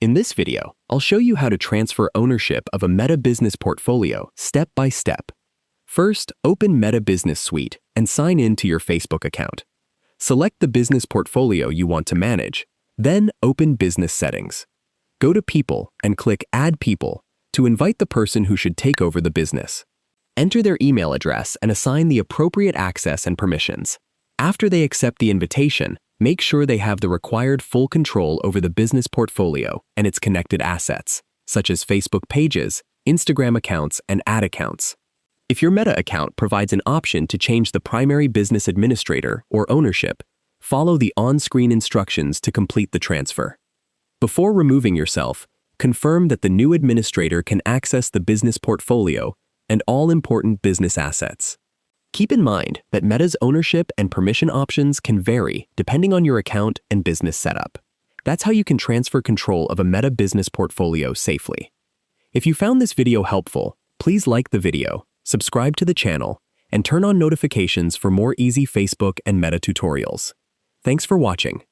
In this video, I'll show you how to transfer ownership of a Meta Business portfolio step by step. First, open Meta Business Suite and sign in to your Facebook account. Select the business portfolio you want to manage, then open Business Settings. Go to People and click Add People to invite the person who should take over the business. Enter their email address and assign the appropriate access and permissions. After they accept the invitation, make sure they have the required full control over the business portfolio and its connected assets, such as Facebook pages, Instagram accounts, and ad accounts. If your Meta account provides an option to change the primary business administrator or ownership, follow the on-screen instructions to complete the transfer. Before removing yourself, confirm that the new administrator can access the business portfolio and all important business assets. Keep in mind that Meta's ownership and permission options can vary depending on your account and business setup. That's how you can transfer control of a Meta business portfolio safely. If you found this video helpful, please like the video, subscribe to the channel, and turn on notifications for more easy Facebook and Meta tutorials. Thanks for watching.